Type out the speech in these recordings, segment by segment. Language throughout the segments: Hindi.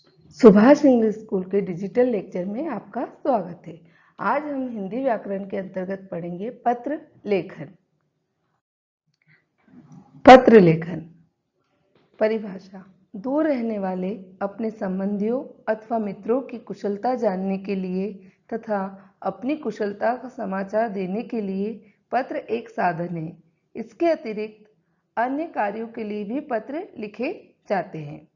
सुभाष इंग्लिश स्कूल के डिजिटल लेक्चर में आपका स्वागत है। आज हम हिंदी व्याकरण के अंतर्गत पढ़ेंगे पत्र लेखन। पत्र लेखन परिभाषा: दूर रहने वाले अपने संबंधियों अथवा मित्रों की कुशलता जानने के लिए तथा अपनी कुशलता का समाचार देने के लिए पत्र एक साधन है। इसके अतिरिक्त अन्य कार्यों के लिए भी पत्र लिखे जाते हैं।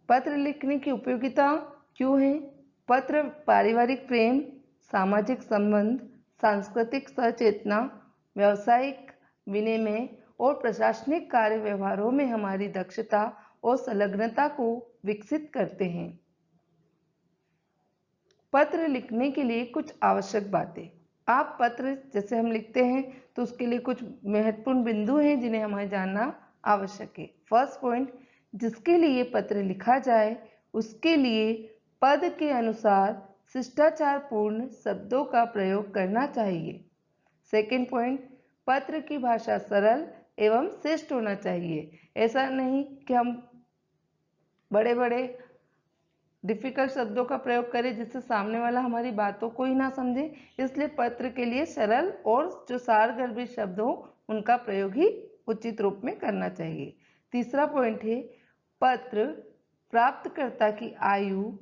पत्र लिखने की उपयोगिता क्यों है? पत्र पारिवारिक प्रेम, सामाजिक संबंध, सांस्कृतिक सचेतना, व्यावसायिक विनिमय और प्रशासनिक कार्य व्यवहारों में हमारी दक्षता और संलग्नता को विकसित करते हैं। पत्र लिखने के लिए कुछ आवश्यक बातें। आप पत्र जैसे हम लिखते हैं तो उसके लिए कुछ महत्वपूर्ण बिंदु हैं जिन्हें हमें जानना आवश्यक है। फर्स्ट पॉइंट, जिसके लिए पत्र लिखा जाए उसके लिए पद के अनुसार शिष्टाचार पूर्ण शब्दों का प्रयोग करना चाहिए। सेकेंड पॉइंट, पत्र की भाषा सरल एवं शिष्ट होना चाहिए। ऐसा नहीं कि हम बड़े बड़े डिफिकल्ट शब्दों का प्रयोग करें जिससे सामने वाला हमारी बातों को ही ना समझे। इसलिए पत्र के लिए सरल और जो सारगर्भित शब्द हो उनका प्रयोग ही उचित रूप में करना चाहिए। तीसरा पॉइंट है, पत्र प्राप्तकर्ता की आयु,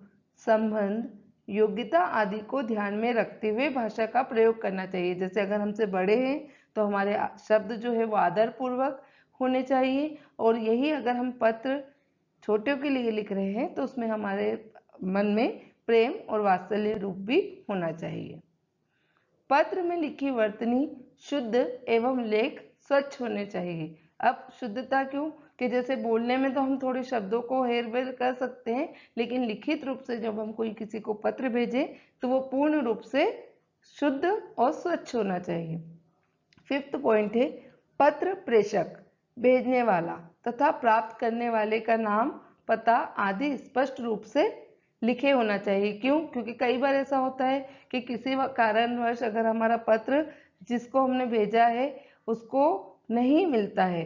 संबंध, योग्यता आदि को ध्यान में रखते हुए भाषा का प्रयोग करना चाहिए। जैसे अगर हमसे बड़े हैं तो हमारे शब्द जो है वो आदरपूर्वक होने चाहिए, और यही अगर हम पत्र छोटों के लिए लिख रहे हैं तो उसमें हमारे मन में प्रेम और वात्सल्य रूप भी होना चाहिए। पत्र में लिखी वर्तनी शुद्ध एवं लेख स्वच्छ होने चाहिए। अब शुद्धता क्यों? कि जैसे बोलने में तो हम थोड़े शब्दों को हेरफेर कर सकते हैं, लेकिन लिखित रूप से जब हम कोई किसी को पत्र भेजें तो वो पूर्ण रूप से शुद्ध और स्वच्छ होना चाहिए। फिफ्थ पॉइंट है, पत्र प्रेषक, भेजने वाला तथा प्राप्त करने वाले का नाम, पता आदि स्पष्ट रूप से लिखे होना चाहिए। क्यों? क्योंकि कई बार ऐसा होता है कि किसी कारणवश अगर हमारा पत्र जिसको हमने भेजा है उसको नहीं मिलता है,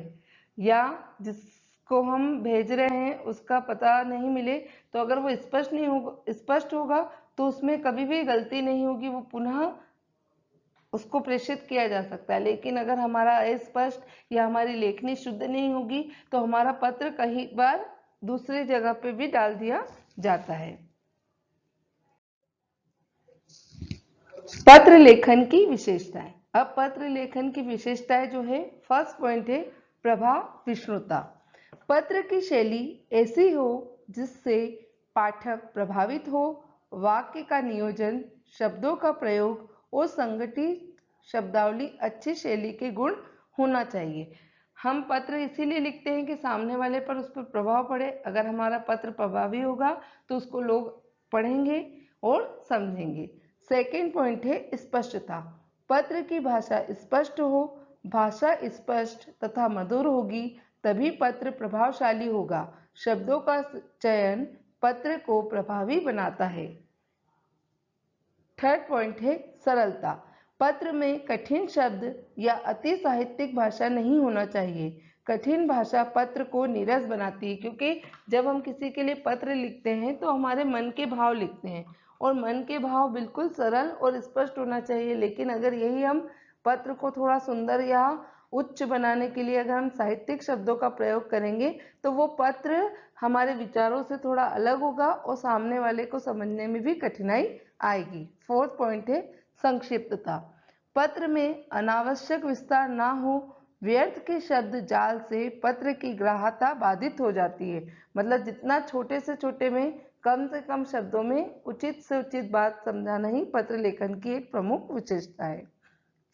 या जिसको हम भेज रहे हैं उसका पता नहीं मिले, तो अगर वो स्पष्ट होगा तो उसमें कभी भी गलती नहीं होगी, वो पुनः उसको प्रेषित किया जा सकता है। लेकिन अगर हमारा अस्पष्ट या हमारी लेखनी शुद्ध नहीं होगी तो हमारा पत्र कई बार दूसरी जगह पे भी डाल दिया जाता है। पत्र लेखन की विशेषताएं। अब पत्र लेखन की विशेषताएं जो है, फर्स्ट पॉइंट है प्रभाव विष्णुता। पत्र की शैली ऐसी हो जिससे पाठक प्रभावित हो, वाक्य का नियोजन, शब्दों का प्रयोग और संगठित शब्दावली अच्छी शैली के गुण होना चाहिए। हम पत्र इसीलिए लिखते हैं कि सामने वाले पर उस पर प्रभाव पड़े। अगर हमारा पत्र प्रभावी होगा तो उसको लोग पढ़ेंगे और समझेंगे। सेकेंड पॉइंट है स्पष्टता। पत्र की भाषा स्पष्ट हो, भाषा स्पष्ट तथा मधुर होगी तभी पत्र प्रभावशाली होगा। शब्दों का चयन पत्र को प्रभावी बनाता है। थर्ड पॉइंट है सरलता। पत्र में कठिन शब्द या अति साहित्यिक भाषा नहीं होना चाहिए। कठिन भाषा पत्र को नीरस बनाती है, क्योंकि जब हम किसी के लिए पत्र लिखते हैं तो हमारे मन के भाव लिखते हैं, और मन के भाव बिल्कुल सरल और स्पष्ट होना चाहिए। लेकिन अगर यही हम पत्र को थोड़ा सुंदर या उच्च बनाने के लिए अगर हम साहित्यिक शब्दों का प्रयोग करेंगे तो वो पत्र हमारे विचारों से थोड़ा अलग होगा और सामने वाले को समझने में भी कठिनाई आएगी। फोर्थ पॉइंट है संक्षिप्तता। पत्र में अनावश्यक विस्तार ना हो, व्यर्थ के शब्द जाल से पत्र की ग्राह्यता बाधित हो जाती है। मतलब जितना छोटे से छोटे में कम से कम शब्दों में उचित से उचित बात समझाना ही पत्र लेखन की एक प्रमुख विशेषता है।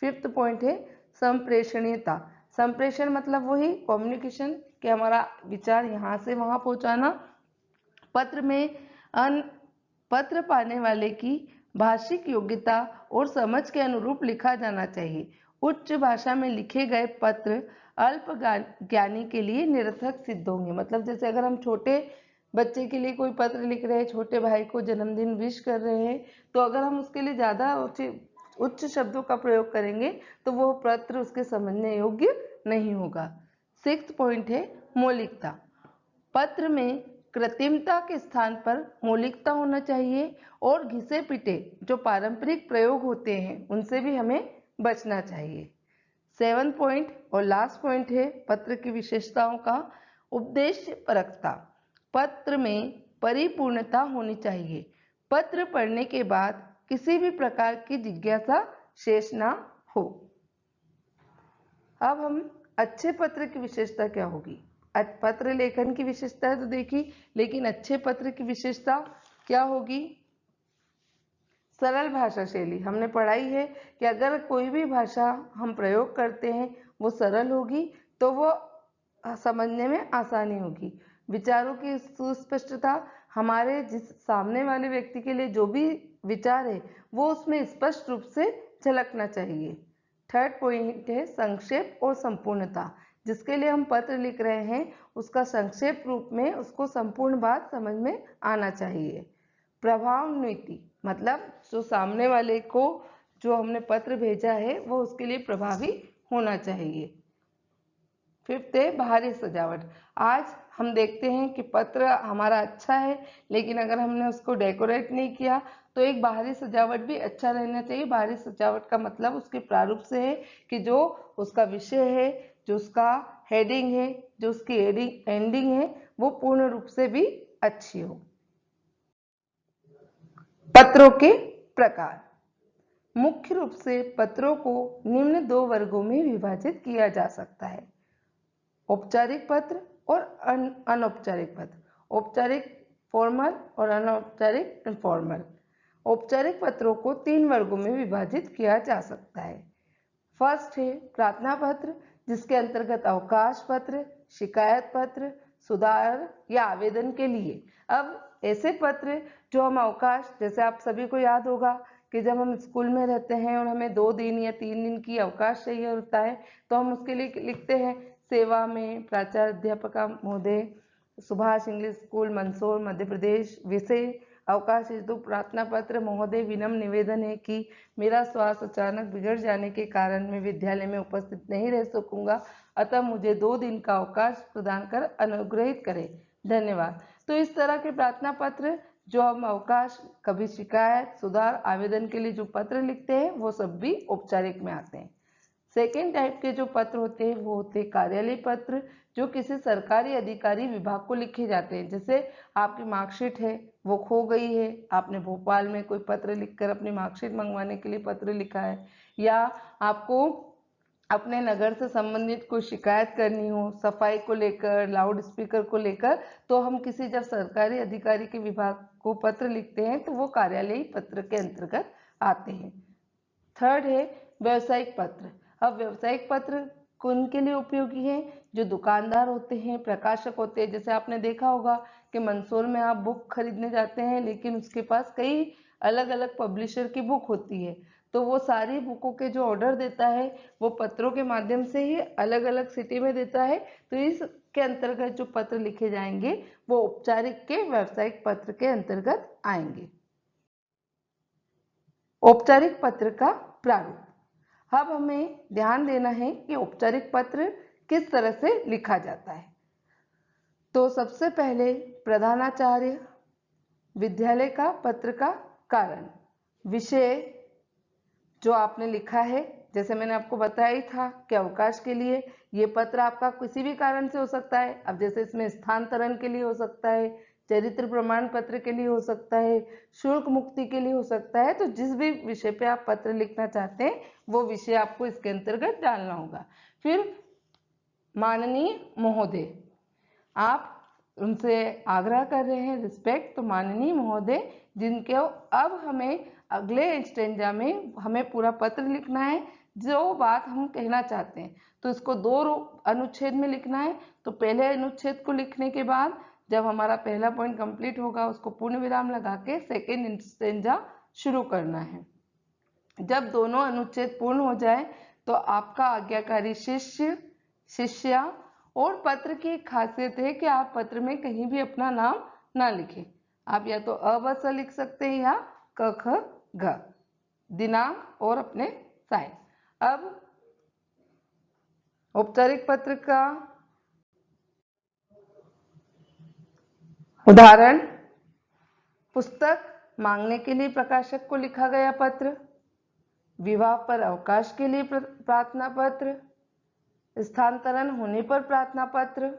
फिफ्थ पॉइंट है संप्रेषणीयता। संप्रेषण मतलब वही कम्युनिकेशन, कि हमारा विचार यहाँ से वहाँ पहुँचाना। पत्र में पत्र पाने वाले की भाषिक योग्यता और समझ के अनुरूप लिखा जाना चाहिए। उच्च भाषा में लिखे गए पत्र अल्प ज्ञानी के लिए निरर्थक सिद्ध होंगे। मतलब जैसे अगर हम छोटे बच्चे के लिए कोई पत्र लिख रहे हैं, छोटे भाई को जन्मदिन विश कर रहे हैं, तो अगर हम उसके लिए ज़्यादा उच्च शब्दों का प्रयोग करेंगे तो वो पत्र उसके समझने योग्य नहीं होगा। सिक्स्थ पॉइंट है मौलिकता। पत्र में कृत्रिमता के स्थान पर मौलिकता होना चाहिए और घिसे पिटे जो पारंपरिक प्रयोग होते हैं उनसे भी हमें बचना चाहिए। 7 पॉइंट और लास्ट पॉइंट है पत्र की विशेषताओं का उद्देश्य परकता। पत्र में परिपूर्णता होनी चाहिए। पत्र पढ़ने के बाद किसी भी प्रकार की जिज्ञासा शेष ना हो। अब हम अच्छे पत्र की विशेषता क्या होगी। पत्र लेखन की विशेषता है तो देखी, लेकिन अच्छे पत्र की विशेषता क्या होगी। सरल भाषा शैली। हमने पढ़ाई है कि अगर कोई भी भाषा हम प्रयोग करते हैं वो सरल होगी तो वो समझने में आसानी होगी। विचारों की सुस्पष्टता। हमारे जिस सामने वाले व्यक्ति के लिए जो भी विचार है वो उसमें स्पष्ट रूप से झलकना चाहिए। थर्ड पॉइंट है संक्षेप और संपूर्णता। जिसके लिए हम पत्र लिख रहे हैं उसका संक्षेप रूप में उसको संपूर्ण बात समझ में आना चाहिए। प्रभावान्विति मतलब जो सामने वाले को जो हमने पत्र भेजा है वो उसके लिए प्रभावी होना चाहिए। फिफ्थ है बाहरी सजावट। आज हम देखते हैं कि पत्र हमारा अच्छा है लेकिन अगर हमने उसको डेकोरेट नहीं किया तो एक बाहरी सजावट भी अच्छा रहना चाहिए। बाहरी सजावट का मतलब उसके प्रारूप से है कि जो उसका विषय है, जो उसका हेडिंग है, जो उसकी एंडिंग है वो पूर्ण रूप से भी अच्छी हो। पत्रों के प्रकार। मुख्य रूप से पत्रों को निम्न 2 वर्गों में विभाजित किया जा सकता है, औपचारिक पत्र और अनौपचारिक पत्र। औपचारिक फॉर्मल और अनौपचारिक इनफॉर्मल। औपचारिक पत्रों को 3 वर्गों में विभाजित किया जा सकता है। फर्स्ट है प्रार्थना पत्र, जिसके अंतर्गत अवकाश पत्र, शिकायत पत्र, सुधार या आवेदन के लिए। अब ऐसे पत्र जो हम अवकाश, जैसे आप सभी को याद होगा कि जब हम स्कूल में रहते हैं और हमें 2 दिन या 3 दिन की अवकाश चाहिए होता है तो हम उसके लिए लिखते हैं सेवा में प्राचार्य अध्यापका महोदय, सुभाष इंग्लिश स्कूल मंदसौर मध्य प्रदेश, विषय अवकाश हेतु प्रार्थना पत्र। महोदय, विनम्र निवेदन है कि मेरा स्वास्थ्य अचानक बिगड़ जाने के कारण मैं विद्यालय में उपस्थित नहीं रह सकूंगा, अतः मुझे 2 दिन का अवकाश प्रदान कर अनुग्रहित करें, धन्यवाद। तो इस तरह के प्रार्थना पत्र जो हम अवकाश, कभी शिकायत, सुधार, आवेदन के लिए जो पत्र लिखते हैं वो सब भी औपचारिक में आते हैं। सेकेंड टाइप के जो पत्र होते हैं वो होते हैं कार्यालय पत्र, जो किसी सरकारी अधिकारी विभाग को लिखे जाते हैं। जैसे आपकी मार्कशीट है वो खो गई है, आपने भोपाल में कोई पत्र लिखकर अपनी मार्कशीट मंगवाने के लिए पत्र लिखा है, या आपको अपने नगर से संबंधित कोई शिकायत करनी हो सफाई को लेकर, लाउड स्पीकर को लेकर, तो हम किसी जब सरकारी अधिकारी के विभाग को पत्र लिखते हैं तो वो कार्यालयी पत्र के अंतर्गत आते हैं। थर्ड है व्यावसायिक पत्र। अब व्यावसायिक पत्र कौन के लिए उपयोगी है? जो दुकानदार होते हैं, प्रकाशक होते हैं। जैसे आपने देखा होगा कि मंदसौर में आप बुक खरीदने जाते हैं लेकिन उसके पास कई अलग अलग पब्लिशर की बुक होती है, तो वो सारी बुकों के जो ऑर्डर देता है वो पत्रों के माध्यम से ही अलग अलग सिटी में देता है। तो इसके अंतर्गत जो पत्र लिखे जाएंगे वो औपचारिक के व्यावसायिक पत्र के अंतर्गत आएंगे। औपचारिक पत्र का प्रारूप। अब हमें ध्यान देना है कि औपचारिक पत्र किस तरह से लिखा जाता है। तो सबसे पहले प्रधानाचार्य, विद्यालय का पत्र का कारण, विषय जो आपने लिखा है, जैसे मैंने आपको बताया ही था कि अवकाश के लिए ये पत्र आपका किसी भी कारण से हो सकता है। अब जैसे इसमें स्थानांतरण के लिए हो सकता है, चरित्र प्रमाण पत्र के लिए हो सकता है, शुल्क मुक्ति के लिए हो सकता है। तो जिस भी विषय पे आप पत्र लिखना चाहते हैं वो विषय आपको इसके अंतर्गत डालना होगा। फिर माननीय महोदय, आप उनसे आग्रह कर रहे हैं रिस्पेक्ट, तो माननीय महोदय, जिनके अब हमें अगले स्टेंजा में हमें पूरा पत्र लिखना है जो बात हम कहना चाहते हैं। तो इसको 2 अनुच्छेद में लिखना है। तो पहले अनुच्छेद को लिखने के बाद जब हमारा पहला पॉइंट कंप्लीट होगा उसको पूर्ण विराम लगा के सेकेंड स्टेंजा शुरू करना है। जब दोनों अनुच्छेद पूर्ण हो जाए तो आपका आज्ञाकारी शिष्य, शिष्या, और पत्र की एक खासियत है कि आप पत्र में कहीं भी अपना नाम ना लिखें। आप या तो अ ब स लिख सकते हैं या क ख ग, दिनांक और अपने साइन। अब औपचारिक पत्र का उदाहरण, पुस्तक मांगने के लिए प्रकाशक को लिखा गया पत्र, विवाह पर अवकाश के लिए प्रार्थना पत्र, स्थानांतरण होने पर प्रार्थना पत्र।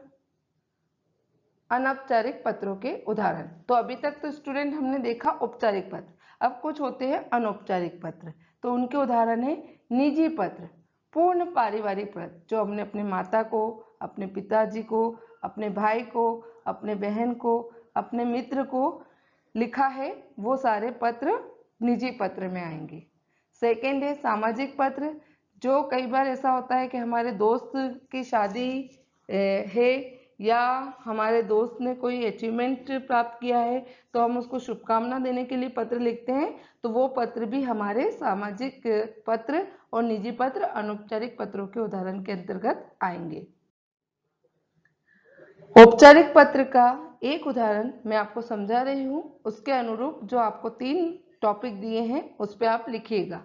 अनौपचारिक पत्रों के उदाहरण। तो अभी तक तो स्टूडेंट हमने देखा औपचारिक पत्र, अब कुछ होते हैं अनौपचारिक पत्र। तो उनके उदाहरण है निजी पत्र, पूर्ण पारिवारिक पत्र, जो हमने अपने माता को, अपने पिताजी को, अपने भाई को, अपने बहन को, अपने मित्र को लिखा है, वो सारे पत्र निजी पत्र में आएंगे। सेकेंड है सामाजिक पत्र, जो कई बार ऐसा होता है कि हमारे दोस्त की शादी है या हमारे दोस्त ने कोई अचीवमेंट प्राप्त किया है, तो हम उसको शुभकामना देने के लिए पत्र लिखते हैं, तो वो पत्र भी हमारे सामाजिक पत्र और निजी पत्र अनौपचारिक पत्रों के उदाहरण के अंतर्गत आएंगे। औपचारिक पत्र का एक उदाहरण मैं आपको समझा रही हूँ, उसके अनुरूप जो आपको 3 टॉपिक दिए हैं उस पर आप लिखिएगा।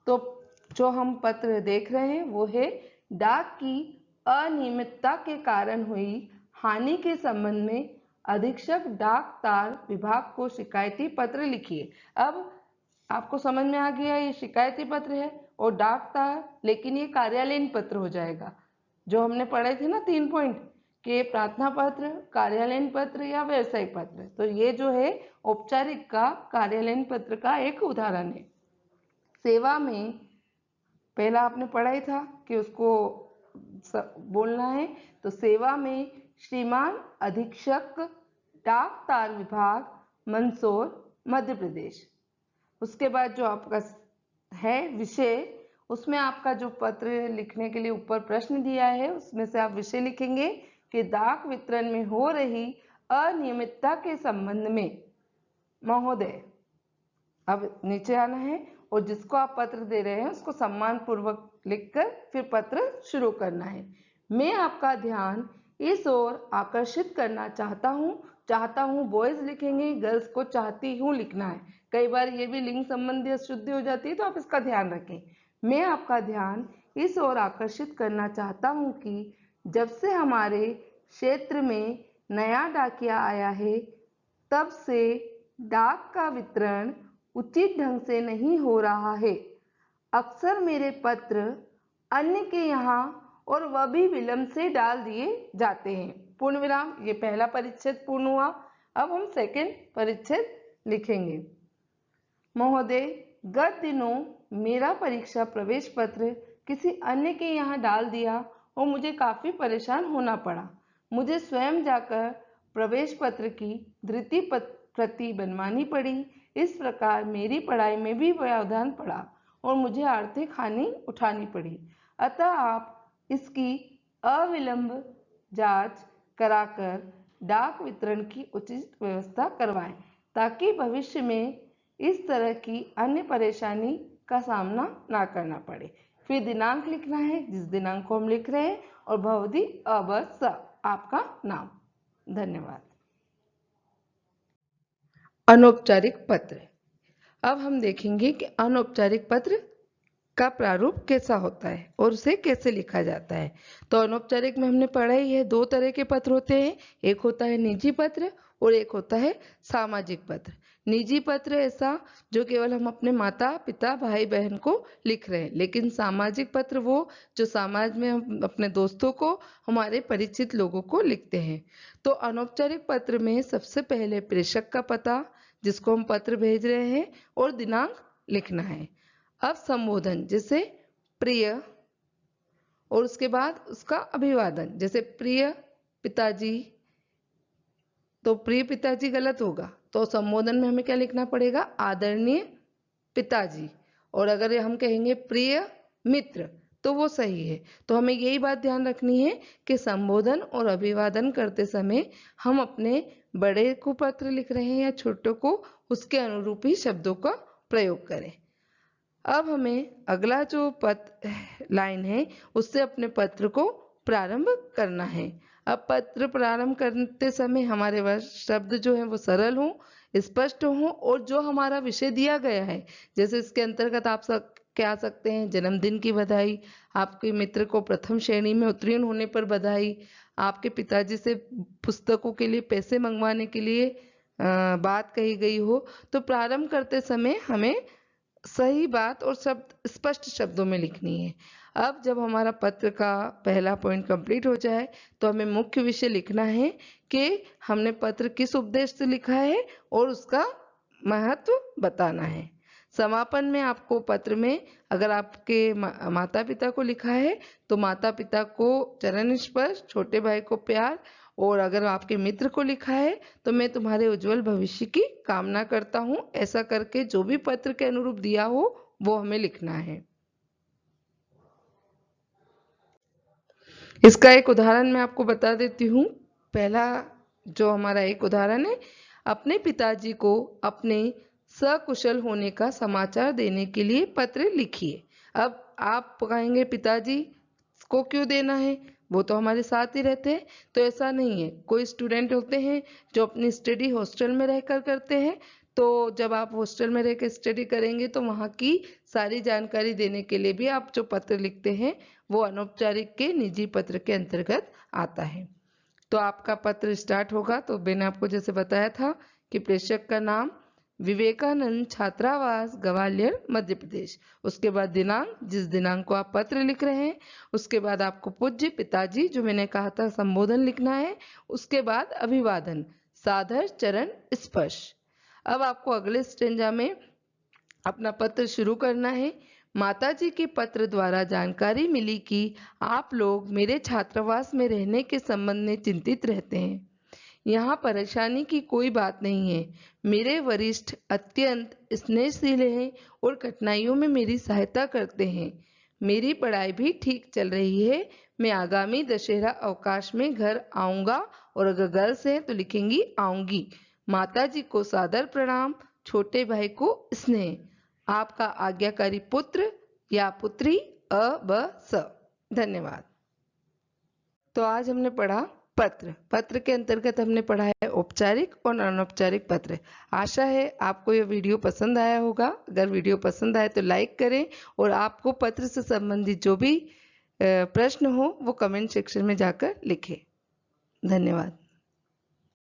तो जो हम पत्र देख रहे हैं वो है डाक की अनियमितता के कारण हुई हानि के संबंध में अधीक्षक डाक तार विभाग को शिकायती पत्र लिखिए। अब आपको समझ में आ गया ये शिकायती पत्र है और डाक तार, लेकिन ये कार्यालयीन पत्र हो जाएगा। जो हमने पढ़े थे ना 3 पॉइंट कि प्रार्थना पत्र, कार्यालयीन पत्र या व्यवसायिक पत्र, तो ये जो है औपचारिक का कार्यालयीन पत्र का एक उदाहरण है। सेवा में पहला आपने पढ़ा ही था कि उसको बोलना है, तो सेवा में श्रीमान अधीक्षक डाक तार विभाग मंदसौर मध्य प्रदेश। उसके बाद जो आपका है विषय, उसमें आपका जो पत्र लिखने के लिए ऊपर प्रश्न दिया है उसमें से आप विषय लिखेंगे कि डाक वितरण में हो रही अनियमितता के संबंध में महोदय। अब नीचे आना है और जिसको आप पत्र दे रहे हैं उसको सम्मान पूर्वक लिखकर फिर पत्र शुरू करना है। मैं आपका ध्यान इस ओर आकर्षित करना चाहता हूँ बॉयज लिखेंगे, गर्ल्स को चाहती हूँ लिखना है। कई बार ये भी लिंग संबंधी अशुद्धि हो जाती है, तो आप इसका ध्यान रखें। मैं आपका ध्यान इस ओर आकर्षित करना चाहता हूँ कि जब से हमारे क्षेत्र में नया डाकिया आया है तब से डाक का वितरण उचित ढंग से नहीं हो रहा है। अक्सर मेरे पत्र अन्य के यहाँ और वह भी विलंब से डाल दिए जाते हैं। पूर्ण विराम। ये पहला परिच्छेद पूर्ण हुआ। अब हम सेकंड परिच्छेद लिखेंगे। महोदय, गत दिनों मेरा परीक्षा प्रवेश पत्र किसी अन्य के यहाँ डाल दिया और मुझे काफी परेशान होना पड़ा। मुझे स्वयं जाकर प्रवेश पत्र की धृति प्रति बनवानी पड़ी। इस प्रकार मेरी पढ़ाई में भी व्यवधान पड़ा और मुझे आर्थिक हानि उठानी पड़ी। अतः आप इसकी अविलंब जांच कराकर डाक वितरण की उचित व्यवस्था करवाएं, ताकि भविष्य में इस तरह की अन्य परेशानी का सामना ना करना पड़े। फिर दिनांक लिखना है, जिस दिनांक को हम लिख रहे हैं, और भवदी अबस आपका नाम। धन्यवाद। अनौपचारिक पत्र। अब हम देखेंगे कि अनौपचारिक पत्र का प्रारूप कैसा होता है और उसे कैसे लिखा जाता है। तो अनौपचारिक में हमने पढ़ा ही है, 2 तरह के पत्र होते हैं, एक होता है निजी पत्र और एक होता है सामाजिक पत्र। निजी पत्र ऐसा जो केवल हम अपने माता पिता भाई बहन को लिख रहे हैं, लेकिन सामाजिक पत्र वो जो समाज में हम अपने दोस्तों को, हमारे परिचित लोगों को लिखते हैं। तो अनौपचारिक पत्र में सबसे पहले प्रेषक का पता, जिसको हम पत्र भेज रहे हैं, और दिनांक लिखना है। अब संबोधन, जैसे प्रिय, और उसके बाद उसका अभिवादन, जैसे प्रिय पिताजी, तो प्रिय पिताजी गलत होगा, तो संबोधन में हमें क्या लिखना पड़ेगा? आदरणीय पिताजी। और अगर हम कहेंगे प्रिय मित्र तो वो सही है। तो हमें यही बात ध्यान रखनी है कि संबोधन और अभिवादन करते समय हम अपने बड़े को पत्र लिख रहे हैं या छोटे को, उसके अनुरूप ही शब्दों का प्रयोग करें। अब हमें अगला जो लाइन है उससे अपने पत्र को प्रारंभ करना है। अब पत्र प्रारंभ करते समय हमारे शब्द जो है वो सरल हों, स्पष्ट हों, और जो हमारा विषय दिया गया है, जैसे इसके अंतर्गत आप सब क्या आ सकते हैं? जन्मदिन की बधाई, आपके मित्र को प्रथम श्रेणी में उत्तीर्ण होने पर बधाई, आपके पिताजी से पुस्तकों के लिए पैसे मंगवाने के लिए बात कही गई हो। तो प्रारंभ करते समय हमें सही बात और शब्द स्पष्ट शब्दों में लिखनी है। अब जब हमारा पत्र का पहला पॉइंट कंप्लीट हो जाए तो हमें मुख्य विषय लिखना है कि हमने पत्र किस उद्देश्य से लिखा है और उसका महत्व बताना है। समापन में आपको पत्र में अगर आपके माता पिता को लिखा है तो माता पिता को चरण स्पर्श, छोटे भाई को प्यार, और अगर आपके मित्र को लिखा है तो मैं तुम्हारे उज्जवल भविष्य की कामना करता हूं। ऐसा करके जो भी पत्र के अनुरूप दिया हो वो हमें लिखना है। इसका एक उदाहरण मैं आपको बता देती हूँ। पहला जो हमारा एक उदाहरण है, अपने पिताजी को अपने सकुशल होने का समाचार देने के लिए पत्र लिखिए। अब आप कहेंगे पिताजी को क्यों देना है, वो तो हमारे साथ ही रहते हैं। तो ऐसा नहीं है, कोई स्टूडेंट होते हैं जो अपनी स्टडी हॉस्टल में रहकर करते हैं। तो जब आप हॉस्टल में रहकर स्टडी करेंगे तो वहाँ की सारी जानकारी देने के लिए भी आप जो पत्र लिखते हैं वो अनौपचारिक के निजी पत्र के अंतर्गत आता है। तो आपका पत्र स्टार्ट होगा, तो मैंने आपको जैसे बताया था कि प्रेषक का नाम विवेकानंद छात्रावास ग्वालियर मध्य प्रदेश, उसके बाद दिनांक, जिस दिनांक को आप पत्र लिख रहे हैं, उसके बाद आपको पूज्य पिताजी जो मैंने कहा था संबोधन लिखना है, उसके बाद अभिवादन, सादर चरण स्पर्श। अब आपको अगले स्टेंजा में अपना पत्र शुरू करना है। माताजी के पत्र द्वारा जानकारी मिली कि आप लोग मेरे छात्रावास में रहने के संबंध में चिंतित रहते हैं। यहाँ परेशानी की कोई बात नहीं है। मेरे वरिष्ठ अत्यंत स्नेहशील हैं और कठिनाइयों में मेरी सहायता करते हैं। मेरी पढ़ाई भी ठीक चल रही है। मैं आगामी दशहरा अवकाश में घर आऊँगा, और अगर गर्ल्स हैं तो लिखेंगी आऊँगी। माताजी को सादर प्रणाम, छोटे भाई को स्नेह। आपका आज्ञाकारी पुत्र या पुत्री अ ब स। धन्यवाद। तो आज हमने पढ़ा पत्र के अंतर्गत हमने पढ़ा है औपचारिक और अनौपचारिक पत्र। आशा है आपको यह वीडियो पसंद आया होगा। अगर वीडियो पसंद आए तो लाइक करें, और आपको पत्र से संबंधित जो भी प्रश्न हो वो कमेंट सेक्शन में जाकर लिखें। धन्यवाद।